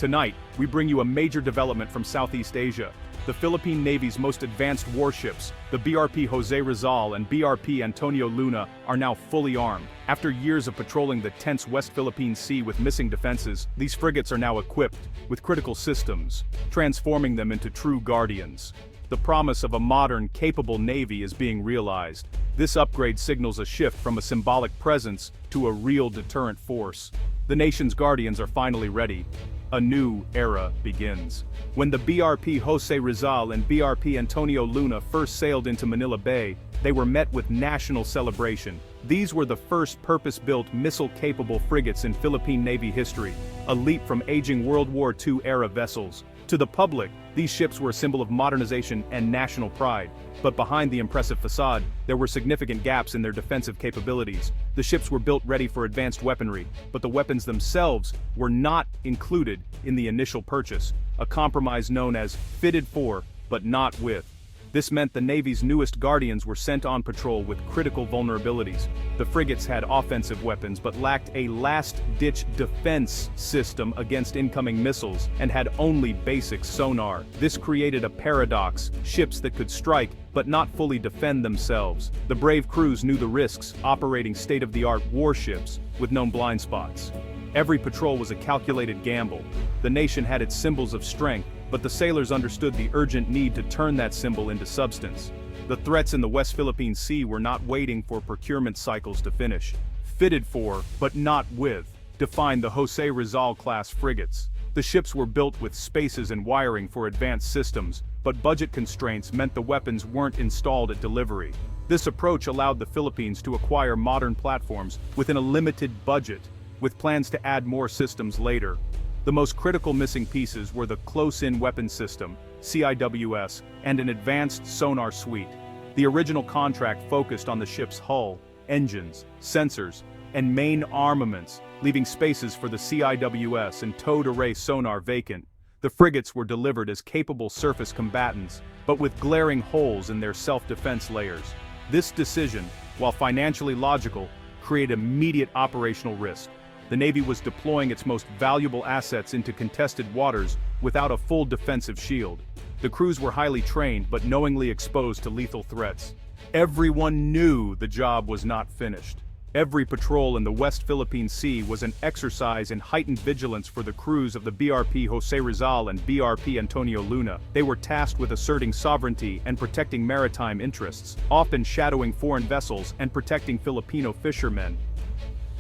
Tonight, we bring you a major development from Southeast Asia. The Philippine Navy's most advanced warships, the BRP Jose Rizal and BRP Antonio Luna, are now fully armed. After years of patrolling the tense West Philippine Sea with missing defenses, these frigates are now equipped with critical systems, transforming them into true guardians. The promise of a modern, capable Navy is being realized. This upgrade signals a shift from a symbolic presence to a real deterrent force. The nation's guardians are finally ready. A new era begins. When the BRP Jose Rizal and BRP Antonio Luna first sailed into Manila Bay, they were met with national celebration. These were the first purpose-built, missile-capable frigates in Philippine Navy history, a leap from aging World War II-era vessels. To the public, these ships were a symbol of modernization and national pride. But behind the impressive facade, there were significant gaps in their defensive capabilities. The ships were built ready for advanced weaponry, but the weapons themselves were not included in the initial purchase, a compromise known as fitted for, but not with. This meant the Navy's newest guardians were sent on patrol with critical vulnerabilities. The frigates had offensive weapons but lacked a last-ditch defense system against incoming missiles and had only basic sonar. This created a paradox: ships that could strike but not fully defend themselves. The brave crews knew the risks, operating state-of-the-art warships with known blind spots. Every patrol was a calculated gamble. The nation had its symbols of strength, but the sailors understood the urgent need to turn that symbol into substance. The threats in the West Philippine Sea were not waiting for procurement cycles to finish. Fitted for, but not with, defined the Jose Rizal-class frigates. The ships were built with spaces and wiring for advanced systems, but budget constraints meant the weapons weren't installed at delivery. This approach allowed the Philippines to acquire modern platforms within a limited budget, with plans to add more systems later. The most critical missing pieces were the close-in weapon system, CIWS, and an advanced sonar suite. The original contract focused on the ship's hull, engines, sensors, and main armaments, leaving spaces for the CIWS and towed array sonar vacant. The frigates were delivered as capable surface combatants, but with glaring holes in their self-defense layers. This decision, while financially logical, created immediate operational risk. The Navy was deploying its most valuable assets into contested waters without a full defensive shield. The crews were highly trained but knowingly exposed to lethal threats. Everyone knew the job was not finished. Every patrol in the West Philippine Sea was an exercise in heightened vigilance for the crews of the BRP Jose Rizal and BRP Antonio Luna. They were tasked with asserting sovereignty and protecting maritime interests, often shadowing foreign vessels and protecting Filipino fishermen.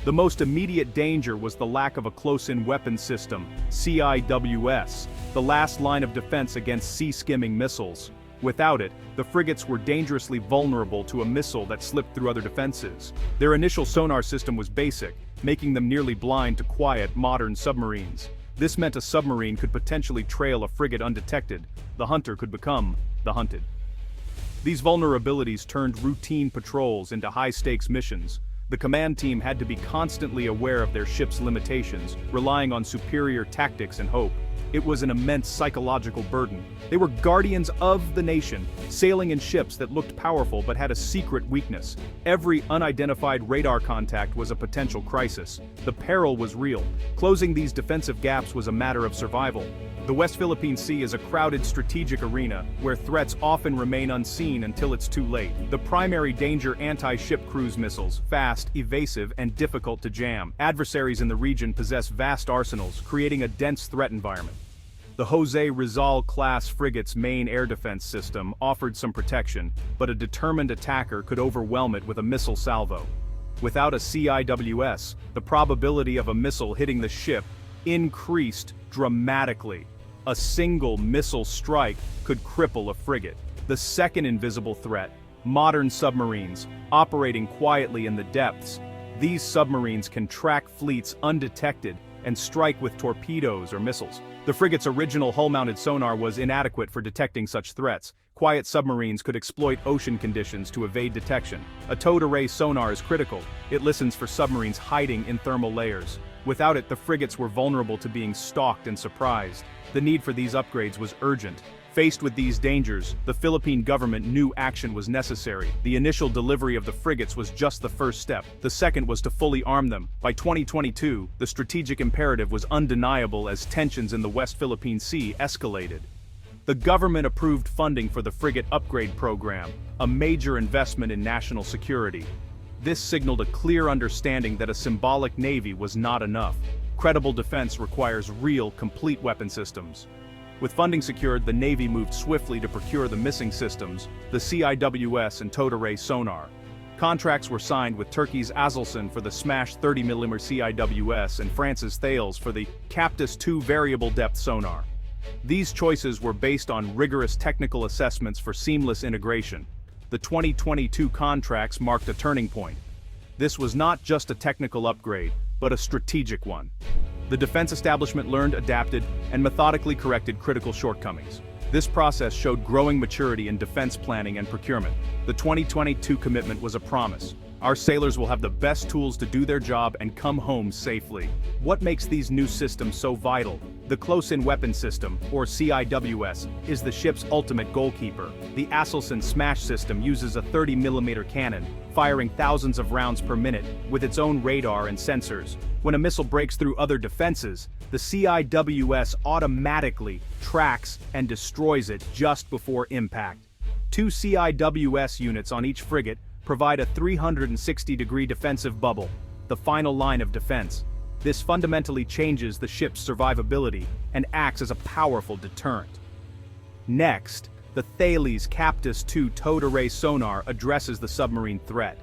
The most immediate danger was the lack of a close-in weapon system, CIWS, the last line of defense against sea-skimming missiles. Without it, the frigates were dangerously vulnerable to a missile that slipped through other defenses. Their initial sonar system was basic, making them nearly blind to quiet, modern submarines. This meant a submarine could potentially trail a frigate undetected. The hunter could become the hunted. These vulnerabilities turned routine patrols into high-stakes missions. The command team had to be constantly aware of their ship's limitations, relying on superior tactics and hope. It was an immense psychological burden. They were guardians of the nation, sailing in ships that looked powerful but had a secret weakness. Every unidentified radar contact was a potential crisis. The peril was real. Closing these defensive gaps was a matter of survival. The West Philippine Sea is a crowded strategic arena, where threats often remain unseen until it's too late. The primary danger: anti-ship cruise missiles, fast, evasive, and difficult to jam. Adversaries in the region possess vast arsenals, creating a dense threat environment. The Jose Rizal-class frigate's main air defense system offered some protection, but a determined attacker could overwhelm it with a missile salvo. Without a CIWS, the probability of a missile hitting the ship increased dramatically. A single missile strike could cripple a frigate. The second invisible threat: modern submarines, operating quietly in the depths. These submarines can track fleets undetected and strike with torpedoes or missiles. The frigate's original hull-mounted sonar was inadequate for detecting such threats. Quiet submarines could exploit ocean conditions to evade detection. A towed array sonar is critical. It listens for submarines hiding in thermal layers. Without it, the frigates were vulnerable to being stalked and surprised. The need for these upgrades was urgent. Faced with these dangers, the Philippine government knew action was necessary. The initial delivery of the frigates was just the first step. The second was to fully arm them. By 2022, the strategic imperative was undeniable as tensions in the West Philippine Sea escalated. The government approved funding for the frigate upgrade program, a major investment in national security. This signaled a clear understanding that a symbolic navy was not enough. Credible defense requires real, complete weapon systems. With funding secured, the Navy moved swiftly to procure the missing systems, the CIWS and towed array sonar. Contracts were signed with Turkey's Aselsan for the Smash 30mm CIWS and France's Thales for the Captus 2 variable depth sonar. These choices were based on rigorous technical assessments for seamless integration. The 2022 contracts marked a turning point. This was not just a technical upgrade, but a strategic one. The defense establishment learned, adapted, and methodically corrected critical shortcomings. This process showed growing maturity in defense planning and procurement. The 2022 commitment was a promise. Our sailors will have the best tools to do their job and come home safely. What makes these new systems so vital? The Close-In Weapon System, or CIWS, is the ship's ultimate goalkeeper. The Aselsan Smash system uses a 30mm cannon, firing thousands of rounds per minute, with its own radar and sensors. When a missile breaks through other defenses, the CIWS automatically tracks and destroys it just before impact. 2 CIWS units on each frigate provide a 360-degree defensive bubble, the final line of defense. This fundamentally changes the ship's survivability and acts as a powerful deterrent. Next, the Thales Captus 2 towed array sonar addresses the submarine threat.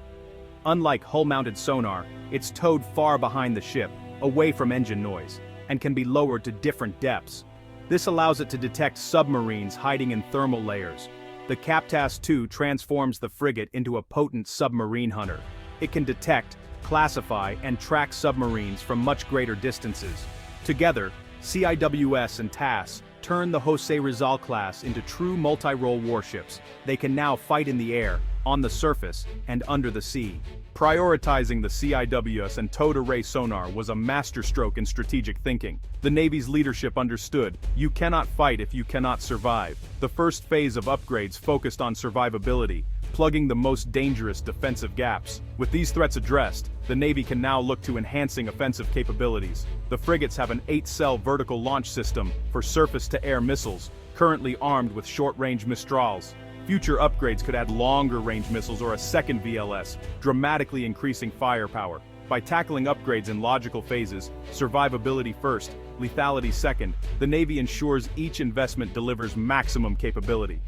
Unlike hull-mounted sonar, it's towed far behind the ship, away from engine noise, and can be lowered to different depths. This allows it to detect submarines hiding in thermal layers. The Captus 2 transforms the frigate into a potent submarine hunter. It can detect, classify, and track submarines from much greater distances. Together, CIWS and TAS turn the Jose Rizal-class into true multi-role warships. They can now fight in the air, on the surface, and under the sea. Prioritizing the CIWS and towed array sonar was a masterstroke in strategic thinking. The Navy's leadership understood, you cannot fight if you cannot survive. The first phase of upgrades focused on survivability, plugging the most dangerous defensive gaps. With these threats addressed, the Navy can now look to enhancing offensive capabilities. The frigates have an 8-cell vertical launch system for surface-to-air missiles, currently armed with short-range Mistrals. Future upgrades could add longer-range missiles or a second VLS, dramatically increasing firepower. By tackling upgrades in logical phases, survivability first, lethality second, the Navy ensures each investment delivers maximum capability.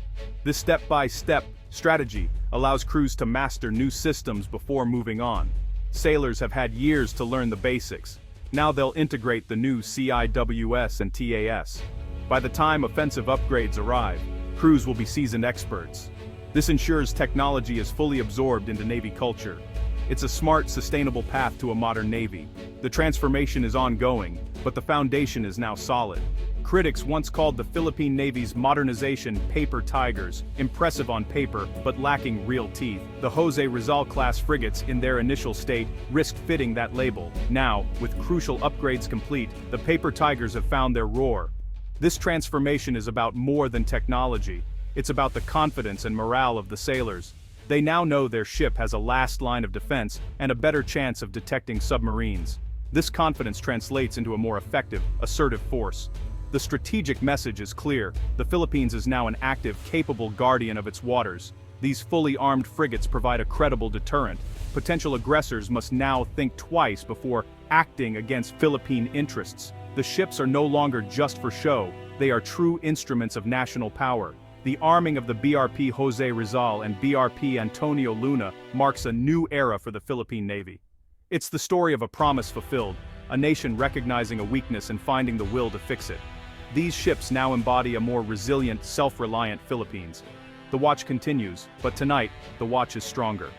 This step-by-step strategy allows crews to master new systems before moving on. Sailors have had years to learn the basics. Now they'll integrate the new CIWS and TAS. By the time offensive upgrades arrive, crews will be seasoned experts. This ensures technology is fully absorbed into Navy culture. It's a smart, sustainable path to a modern Navy. The transformation is ongoing, but the foundation is now solid. Critics once called the Philippine Navy's modernization paper tigers, impressive on paper but lacking real teeth. The Jose Rizal-class frigates in their initial state risked fitting that label. Now, with crucial upgrades complete, the paper tigers have found their roar. This transformation is about more than technology. It's about the confidence and morale of the sailors. They now know their ship has a last line of defense and a better chance of detecting submarines. This confidence translates into a more effective, assertive force. The strategic message is clear. The Philippines is now an active, capable guardian of its waters. These fully armed frigates provide a credible deterrent. Potential aggressors must now think twice before acting against Philippine interests. The ships are no longer just for show, they are true instruments of national power. The arming of the BRP Jose Rizal and BRP Antonio Luna marks a new era for the Philippine Navy. It's the story of a promise fulfilled, a nation recognizing a weakness and finding the will to fix it. These ships now embody a more resilient, self-reliant Philippines. The watch continues, but tonight, the watch is stronger.